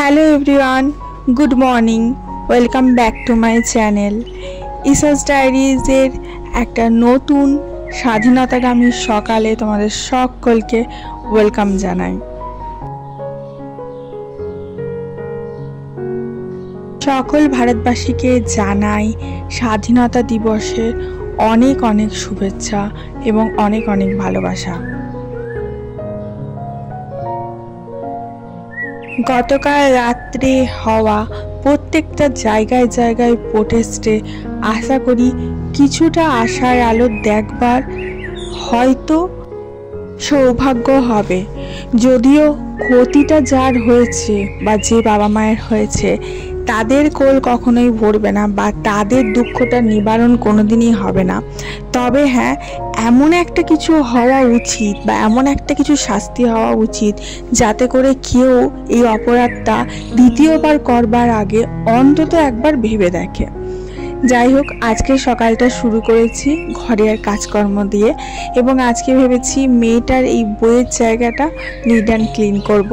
Hello everyone, good morning. Welcome back to my channel. ইসাস ডায়েরিজের একটা নতুন স্বাধীনতাগামী সকালে তোমাদের সকলকে ওয়েলকাম জানাই। সকল ভারতবাসীকে জানাই স্বাধীনতা দিবসের অনেক অনেক শুভেচ্ছা এবং অনেক অনেক ভালোবাসা। গতকাল রাত্রে হওয়া প্রত্যেকটা জায়গায় জায়গায় প্রোটেস্টে আশা করি কিছুটা আশার আলো দেখবার হয়তো সৌভাগ্য হবে। যদিও ক্ষতিটা যার হয়েছে বা যে বাবা মায়ের হয়েছে তাদের কোল কখনোই ভরবে না বা তাদের দুঃখটা নিবারণ কোনোদিনই হবে না। তবে হ্যাঁ, এমন একটা কিছু হওয়া উচিত বা এমন একটা কিছু শাস্তি হওয়া উচিত যাতে করে কেউ এই অপরাধটা দ্বিতীয়বার করবার আগে অন্তত একবার ভেবে দেখে। যাই হোক, আজকে সকালটা শুরু করেছি ঘরের কাজকর্ম দিয়ে এবং আজকে ভেবেছি মেয়েটার এই বইয়ের জায়গাটা নিট অ্যান্ড ক্লিন করব।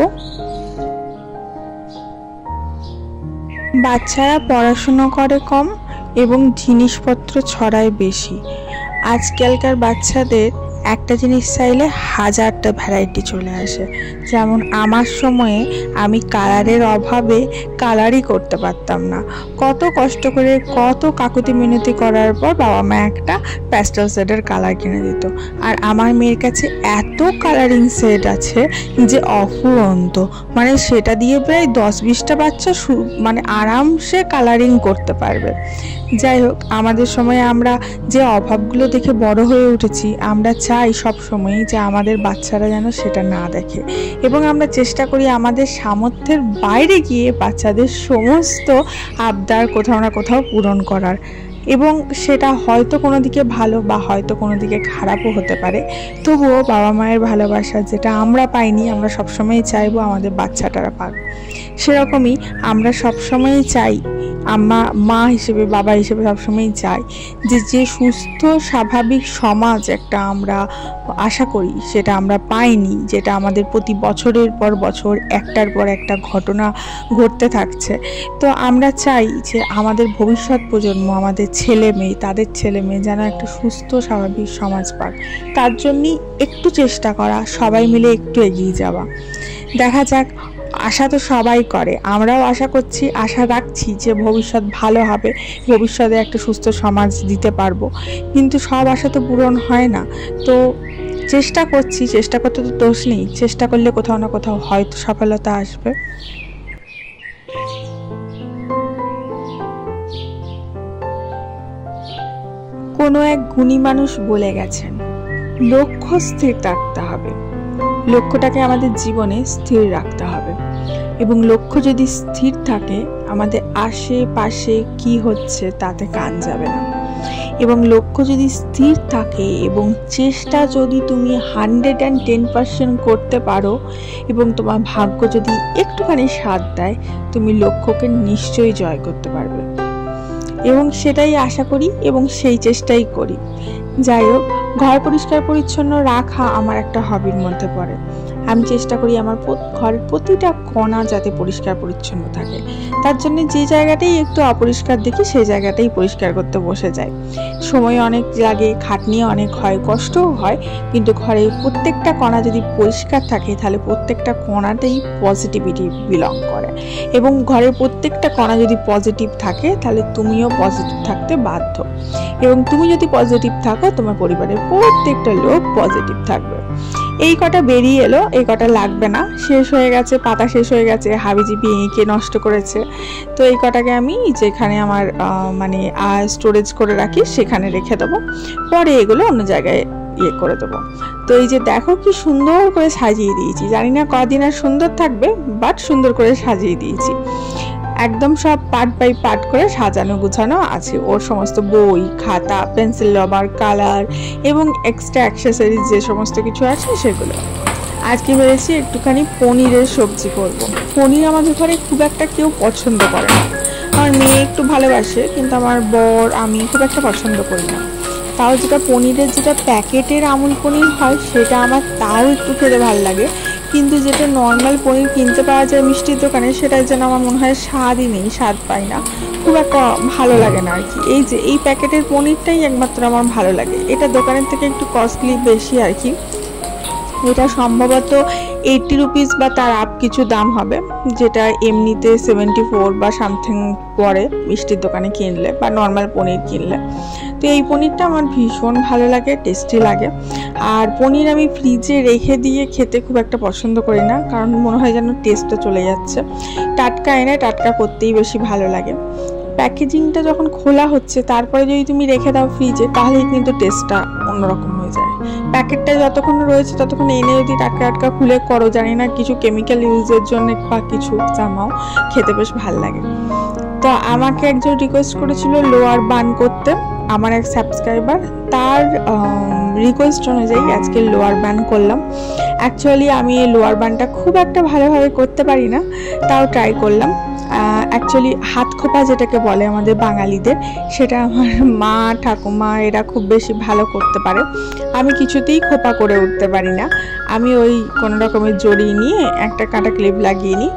বাচ্চারা পড়াশুনো করে কম এবং জিনিসপত্র ছড়ায় বেশি। আজকালকার বাচ্চাদের একটা জিনিস চাইলে হাজারটা ভ্যারাইটি চলে আসে। যেমন আমার সময়ে আমি কালারের অভাবে কালারই করতে পারতাম না। কত কষ্ট করে কত কাকুতি মিনতি করার পর বাবা মা একটা প্যাস্টেল শেডের কালার কিনে দিত। আর আমার মেয়ের কাছে এত কালারিং সেট আছে যে অফুরন্ত, মানে সেটা দিয়ে প্রায় 10-20টা বাচ্চা মানে আরামসে কালারিং করতে পারবে। যাই হোক, আমাদের সময় আমরা যে অভাবগুলো দেখে বড় হয়ে উঠেছি, আমরা চাই সব সময়ই যে আমাদের বাচ্চারা যেন সেটা না দেখে এবং আমরা চেষ্টা করি আমাদের সামর্থ্যের বাইরে গিয়ে বাচ্চাদের সমস্ত আবদার কোথাও না কোথাও পূরণ করার। এবং সেটা হয়তো কোনো দিকে ভালো বা হয়তো কোনো দিকে খারাপও হতে পারে। তবুও বাবা মায়ের ভালোবাসা যেটা আমরা পাইনি, আমরা সবসময়ই চাইবো আমাদের বাচ্চাটারা পাক। সেরকমই আমরা সবসময়ই চাই, মা হিসেবে বাবা হিসেবে সবসময়ই চাই যে সুস্থ স্বাভাবিক সমাজ একটা আমরা আশা করি সেটা আমরা পাইনি, যেটা আমাদের প্রতি বছরের পর বছর একটার পর একটা ঘটনা ঘটতে থাকছে। তো আমরা চাই যে আমাদের ভবিষ্যৎ প্রজন্ম, আমাদের ছেলে মেয়ে, তাদের ছেলে মেয়ে যেন একটা সুস্থ স্বাভাবিক সমাজ পাক। তার জন্যই একটু চেষ্টা করা, সবাই মিলে একটু এগিয়ে যাওয়া। দেখা যাক, আশা তো সবাই করে, আমরাও আশা করছি, আশা রাখছি যে ভবিষ্যৎ ভালো হবে, ভবিষ্যতে একটা সুস্থ সমাজ দিতে পারবো। কিন্তু সব আশা তো পূরণ হয় না। তো চেষ্টা করছি, চেষ্টা করতে তো দোষ নেই, চেষ্টা করলে কোথাও না কোথাও হয়তো সফলতা আসবে। কোনো এক গুণী মানুষ বলে গেছেন, লক্ষ্য স্থির রাখতে হবে। লক্ষ্যটাকে আমাদের জীবনে স্থির রাখতে হবে এবং লক্ষ্য যদি স্থির থাকে, আমাদের আশেপাশে কি হচ্ছে তাতে কান যাবে না। এবং লক্ষ্য যদি স্থির থাকে এবং চেষ্টা যদি তুমি 110% করতে পারো এবং তোমার ভাগ্য যদি একটুখানি সাথ দেয়, তুমি লক্ষ্যকে নিশ্চয়ই জয় করতে পারবে। এবং সেটাই আশা করি এবং সেই চেষ্টাই করি। যাই হোক, ঘর পরিষ্কার পরিচ্ছন্ন রাখা আমার একটা হবির মধ্যে পড়ে। আমি চেষ্টা করি আমার ঘরের প্রতিটা কোণা যাতে পরিষ্কার পরিচ্ছন্ন থাকে। তার জন্য যে জায়গাটাই একটু অপরিষ্কার দেখি সেই জায়গাটাই পরিষ্কার করতে বসে যাই। সময় অনেক লাগে, খাটনি অনেক হয়, কষ্টও হয়, কিন্তু ঘরের প্রত্যেকটা কোণা যদি পরিষ্কার থাকে তাহলে প্রত্যেকটা কোণাতেই পজিটিভিটি বিলং করে এবং ঘরের প্রত্যেকটা কোণা যদি পজিটিভ থাকে তাহলে তুমিও পজিটিভ থাকতে বাধ্য। এবং তুমি যদি পজিটিভ থাকো, তোমার পরিবারের প্রত্যেকটা লোক পজিটিভ থাকবে। এই কটা বেরিয়ে এলো, এই কটা লাগবে না, শেষ হয়ে গেছে, পাতা শেষ হয়ে গেছে, হাবিজিবি এঁকে নষ্ট করেছে। তো এই কটাকে আমি যেখানে আমার মানে স্টোরেজ করে রাখি সেখানে রেখে দেবো, পরে এগুলো অন্য জায়গায় করে দেবো। তো এই যে দেখো কি সুন্দর করে সাজিয়ে দিয়েছি, জানি না কদিন আর সুন্দর থাকবে, বাট সুন্দর করে সাজিয়ে দিয়েছি। একদম সব পার্ট বাই পার্ট করে সাজানো গুছানো আছে। ওর সমস্ত বই, খাতা, পেন্সিল, রবার, কালার এবং এক্সট্রা অ্যাক্সেসরিজ যে সমস্ত কিছু আছে সেগুলো। আজকে ভেবেছি একটুখানি পনিরের সবজি করব। পনির আমাদের ঘরে খুব একটা কেউ পছন্দ করে না। আমার মেয়ে একটু ভালোবাসে, কিন্তু আমার বর, আমি খুব একটা পছন্দ করি না। তাও যেটা পনিরের যেটা প্যাকেটের আমুল পনির হয় সেটা আমার তাও একটু খেতে ভালো লাগে, কিন্তু যেটা নর্মাল পনির কিনতে পাওয়া যায় মিষ্টির দোকানে, সেটা যেন আমার মনে হয় স্বাদই নেই, স্বাদ পাই না, খুব একটা ভালো লাগে না আর কি। এই যে এই প্যাকেটের পনিরটাই একমাত্র আমার ভালো লাগে, এটা দোকানের থেকে একটু কস্টলি বেশি আর কি। এটা সম্ভবত 80 রুপিস বা তার আপ কিছু দাম হবে, যেটা এমনিতে 74 বা সামথিং পরে মিষ্টির দোকানে কিনলে বা নর্মাল পনির কিনলে। তো এই পনিরটা আমার ভীষণ ভালো লাগে, টেস্টি লাগে। আর পনির আমি ফ্রিজে রেখে দিয়ে খেতে খুব একটা পছন্দ করি না, কারণ মনে হয় যেন টেস্টটা চলে যাচ্ছে। টাটকা এনে টাটকা করতেই বেশি ভালো লাগে। প্যাকেজিংটা যখন খোলা হচ্ছে তারপরে যদি তুমি রেখে দাও ফ্রিজে, তাহলেই কিন্তু টেস্টটা অন্যরকম হয়ে যায়। প্যাকেটটা যতক্ষণ রয়েছে ততক্ষণ এনে যদি টাটকা টাটকা খুলে করো, জানি না কিছু কেমিক্যাল ইউজের জন্য বা কিছু জামাও, খেতে বেশ ভালো লাগে। তো আমাকে একজন রিকোয়েস্ট করেছিল লোয়ার বান করতে, আমার এক সাবস্ক্রাইবার, তার রিকোয়েস্ট অনুযায়ী আজকে লোয়ার বান করলাম। অ্যাকচুয়ালি আমি এই লোয়ার বানটা খুব একটা ভালোভাবে করতে পারি না, তাও ট্রাই করলাম। অ্যাকচুয়ালি হাত খোপা যেটাকে বলে আমাদের বাঙালিদের, সেটা আমার মা ঠাকুমা এরা খুব বেশি ভালো করতে পারে। আমি কিছুতেই খোপা করে উঠতে পারি না। আমি ওই কোনো রকমের জড়ি নিয়ে একটা কাঁটা ক্লিপ লাগিয়ে নিই,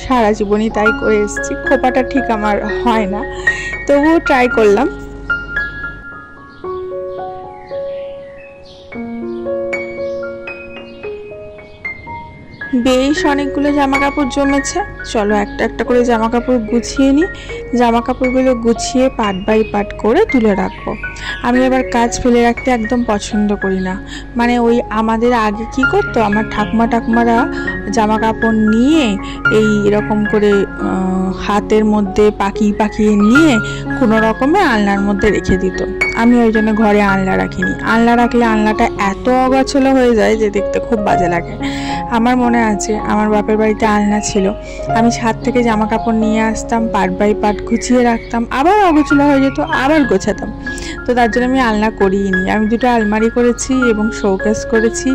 সারা জীবনই তাই করে এসেছি। খোপাটা ঠিক আমার হয় না, তবুও ট্রাই করলাম। বেশ অনেকগুলো জামা কাপড় জমেছে, চলো একটা একটা করে জামা কাপড় গুছিয়ে নিই। জামা কাপড়গুলো গুছিয়ে পার্ট বাই পার্ট করে তুলে রাখবো। আমি আবার কাজ ফেলে রাখতে একদম পছন্দ করি না। মানে ওই আমাদের আগে কি করতো, আমার ঠাকুমারা জামা কাপড় নিয়ে এই এরকম করে হাতের মধ্যে পাকিয়ে নিয়ে কোনো রকমে আলনার মধ্যে রেখে দিত। আমি ওই জন্য ঘরে আলনা রাখিনি। আলনা রাখলে আলনাটা এত অগোছালো হয়ে যায় যে দেখতে খুব বাজে লাগে। আমার মনে আছে আমার বাপের বাড়িতে আলনা ছিল, আমি ছাদ থেকে জামা কাপড় নিয়ে আসতাম, পার্ট বাই পার্ট গুছিয়ে রাখতাম, আবার অগোছালো হয়ে যেত, আবার গোছাতাম। তো তার জন্য আমি আলনা করিনি। আমি দুটো আলমারি করেছি এবং শোকেস করেছি,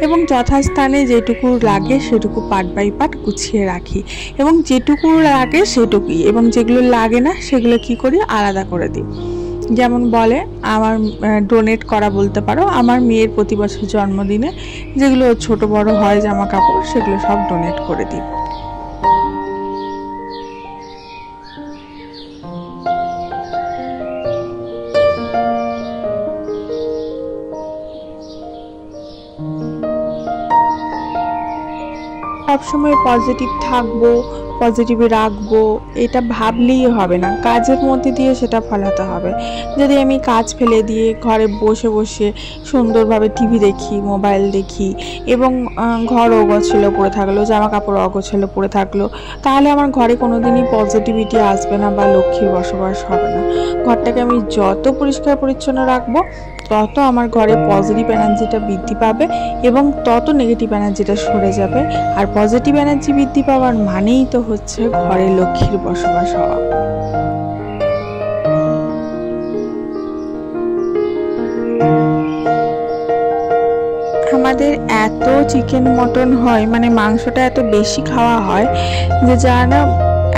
এবং যথাস্থানে যেটুকু লাগে সেটুকু পার্ট বাই পার্ট গুছিয়ে রাখি, এবং যেটুকু লাগে সেটুকুই, এবং যেগুলো লাগে না সেগুলো কি করি, আলাদা করে দিই। যেমন বলে আমার ডোনেট করা বলতে পারো, আমার মেয়ের প্রতি বছর জন্মদিনে যেগুলো ছোট বড় হয় জামা কাপড়, সেগুলো সব ডোনেট করে দিই। সবসময় পজিটিভ থাকবো, পজিটিভে রাখবো, এটা ভাবলেই হবে না, কাজের মধ্যে দিয়ে সেটা ফলাতে হবে। যদি আমি কাজ ফেলে দিয়ে ঘরে বসে বসে সুন্দরভাবে টিভি দেখি, মোবাইল দেখি, এবং ঘর অগোছালো পড়ে থাকলো, জামা কাপড় অগোছালো পড়ে থাকলো, তাহলে আমার ঘরে কোনোদিনই পজিটিভিটি আসবে না বা লক্ষ্মীর বসবাস হবে না। ঘরটাকে আমি যত পরিষ্কার পরিচ্ছন্ন রাখবো, তত আমার ঘরে পজিটিভ এনার্জিটা বৃদ্ধি পাবে এবং তত নেগেটিভ এনার্জিটা সরে যাবে। আর পজিটিভ এনার্জি বৃদ্ধি পাওয়ার মানেই তো হচ্ছে ঘরে লক্ষ্মীর বসবাস হওয়া। আমাদের এত চিকেন মটন হয়, মানে মাংসটা এত বেশি খাওয়া হয় যে যা না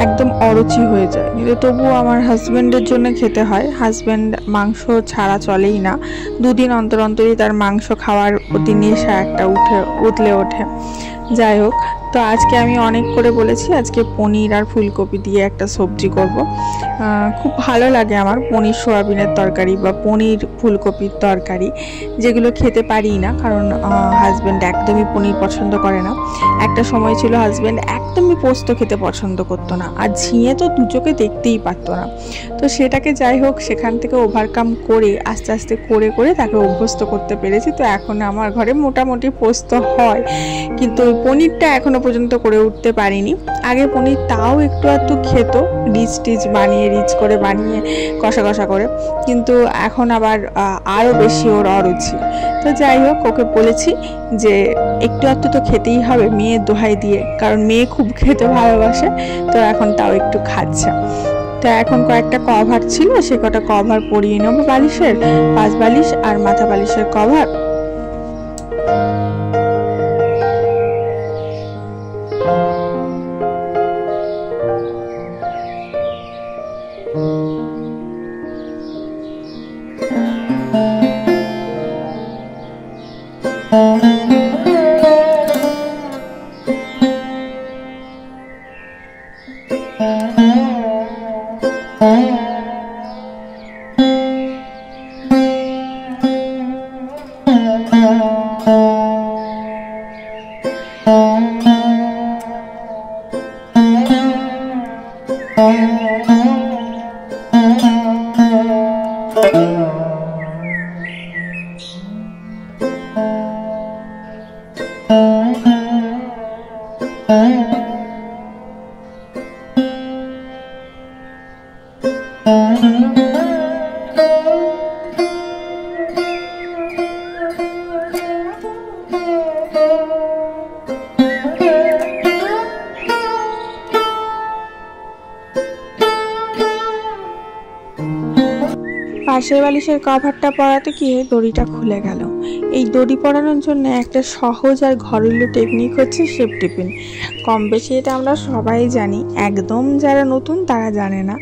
একদম অরুচি হয়ে যায়। কিন্তু তবুও আমার হাজব্যান্ডের জন্য খেতে হয়। হাজব্যান্ড মাংস ছাড়া চলেই না, দুদিন অন্তর অন্তরই তার মাংস খাওয়ার প্রতি নেশা একটা উতলে ওঠে। যাই হোক, তো আজকে আমি অনেক করে বলেছি আজকে পনির আর ফুলকপি দিয়ে একটা সবজি করব। খুব ভালো লাগে আমার পনির সোয়াবিনের তরকারি বা পনির ফুলকপির তরকারি, যেগুলো খেতে পারি না, কারণ হাজব্যান্ড একদমই পনির পছন্দ করে না। একটা সময় ছিল হাজব্যান্ড একদমই পোস্ত খেতে পছন্দ করতো না, আর ঝিঙে তো দু চোখে দেখতেই পারতো না। তো সেটাকে যাই হোক সেখান থেকে ওভারকাম করে আস্তে আস্তে করে করে তাকে অভ্যস্ত করতে পেরেছি। তো এখন আমার ঘরে মোটামুটি পোস্ত হয়, কিন্তু পনিরটা এখনো পর্যন্ত করে উঠতে পারিনি। আগে পনির তাও একটু একটু খেত, রিচ করে বানিয়ে কষা কষা করে, কিন্তু এখন আবার আরও বেশি ওর অরুচি। তো যাই হোক, ওকে বলেছি যে একটু একটু তো খেতেই হবে মেয়ের দোহাই দিয়ে, কারণ মেয়ে খুব খেতে ভালোবাসে, তো এখন তাও একটু খাচ্ছে। তো এখন কয়েকটা কভার ছিল, সে কটা কভার পরিয়ে নেবো, বালিশের পাশ বালিশ আর মাথা বালিশের কভার। পাশের বালিশের কভারটা পরাতে গিয়ে দড়িটা খুলে গেল। এই দড়ি পরানোর জন্য একটা সহজ আর ঘরেলু টেকনিক হচ্ছে সেফটি পিন। কম বেশি এটা আমরা সবাই জানি, একদম যারা নতুন তারা জানে না।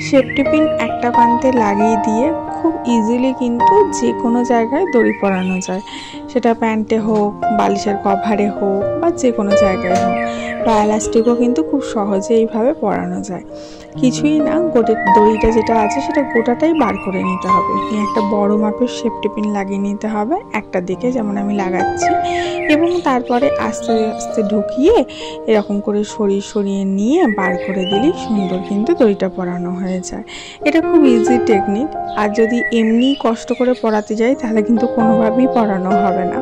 সেফটি পিন একটা প্রান্তে লাগিয়ে দিয়ে খুব ইজিলি কিন্তু যে কোনো জায়গায় দড়ি পরানো যায়, সেটা প্যান্টে হোক, বালিশের কভারে হোক বা যে কোনো জায়গায় হোক। বা এলাস্টিকও কিন্তু খুব সহজে এইভাবে পরানো যায়। কিছুই না, দড়িটা যেটা আছে সেটা গোটাটাই বার করে নিতে হবে। একটা বড় মাপের সেফটি পিন লাগিয়ে নিতে হবে একটা দিকে, যেমন আমি লাগাচ্ছি, এবং তারপরে আস্তে আস্তে ঢুকিয়ে এরকম করে সরিয়ে নিয়ে বার করে দিলেই সুন্দর কিন্তু দড়িটা পরানো হয়ে যায়। এটা খুব ইজি টেকনিক। আর যদি এমনি কষ্ট করে পরাতে যাই তাহলে কিন্তু কোনোভাবেই পরানো হবে না।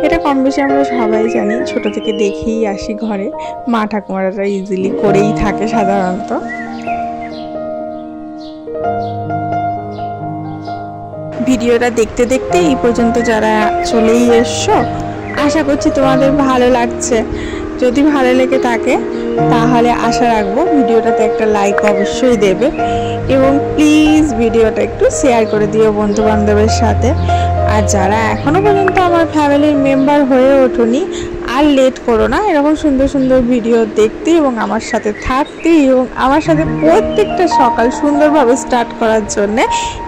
এটা কম বেশি আমরা সবাই জানি, ছোট থেকে দেখেই আসি ঘরে, মা ঠাকুমারা ইজিলি করেই থাকে সাধারণত। ভিডিওটা দেখতে দেখতে এই পর্যন্ত যারা চলেই এসছো, আশা করছি তোমাদের ভালো লাগছে। যদি ভালো লেগে থাকে তাহলে আশা রাখবো ভিডিওটাতে একটা লাইক অবশ্যই দেবে, এবং প্লিজ ভিডিওটা একটু শেয়ার করে দিও বন্ধু বান্ধবের সাথে। আর যারা এখনো পর্যন্ত আমার ফ্যামিলির মেম্বার হয়ে ওঠোনি, আর লেট করো না এরকম সুন্দর সুন্দর ভিডিও দেখতে এবং আমার সাথে থাকতে, এবং আমার সাথে প্রত্যেকটা সকাল সুন্দরভাবে স্টার্ট করার জন্য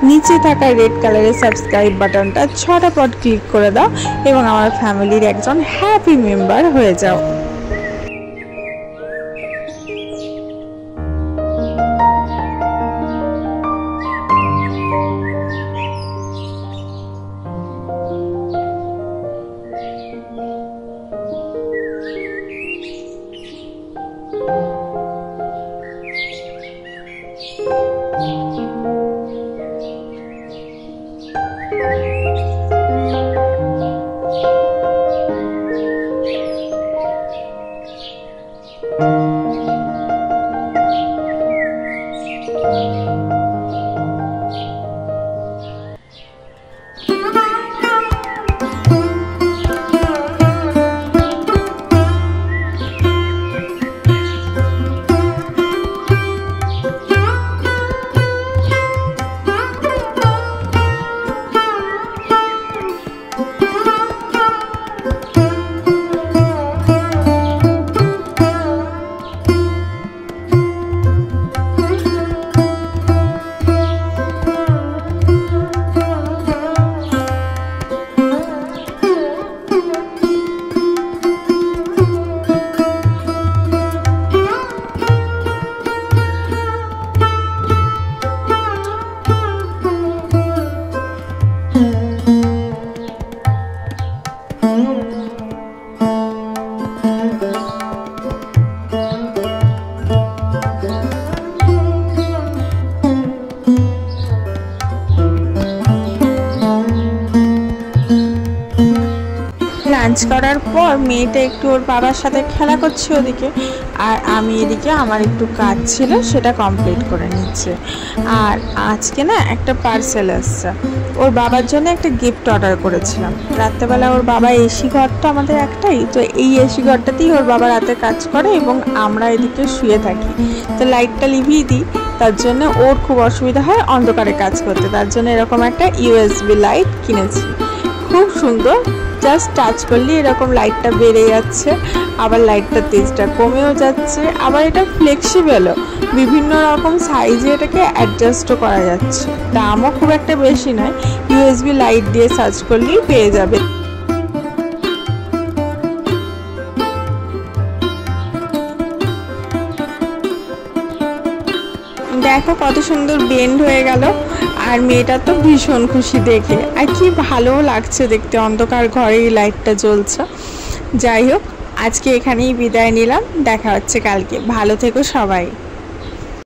নিচে থাকা রেড কালারের সাবস্ক্রাইব বাটনটা ছটাপট ক্লিক করে দাও এবং আমার ফ্যামিলির একজন হ্যাপি মেম্বার হয়ে যাও। লাঞ্চ করার পর মেয়েটা একটু ওর বাবার সাথে খেলা করছে ওদিকে, আর আমি এদিকে আমার একটু কাজ ছিল সেটা কমপ্লিট করে নিচ্ছে। আর আজকে না একটা পার্সেল আসছে, ওর বাবার জন্য একটা গিফট অর্ডার করেছিলাম। রাত্রেবেলা ওর বাবা এসি ঘরটা আমাদের একটাই, তো এই এসি ঘরটাতেই ওর বাবা রাতে কাজ করে এবং আমরা এদিকে শুয়ে থাকি, তো লাইটটা লিভিয়ে দিই। তার জন্য ওর খুব অসুবিধা হয় অন্ধকারে কাজ করতে, তার জন্য এরকম একটা ইউএসবি লাইট কিনেছি। খুব সুন্দর, জাস্ট টাচ করলে এরকম লাইটটা বেড়ে যাচ্ছে, আবার লাইটটার তেজটা কমেও যাচ্ছে, আবার এটা ফ্লেক্সিবলও, বিভিন্ন রকম সাইজে এটাকে অ্যাডজাস্টও করা যাচ্ছে। দামও খুব একটা বেশি নয়, ইউএসবি লাইট দিয়ে সার্চ করলেই পেয়ে যাবে। দেখো কত সুন্দর বেন্ড হয়ে গেল, আর মেয়েটা তো ভীষণ খুশি দেখে, আর কি ভালো লাগছে দেখতে, অন্ধকার ঘরে লাইটটা জ্বলছে। যাই হোক, আজকে এখানেই বিদায় নিলাম, দেখা হচ্ছে কালকে। ভালো থেকো সবাই।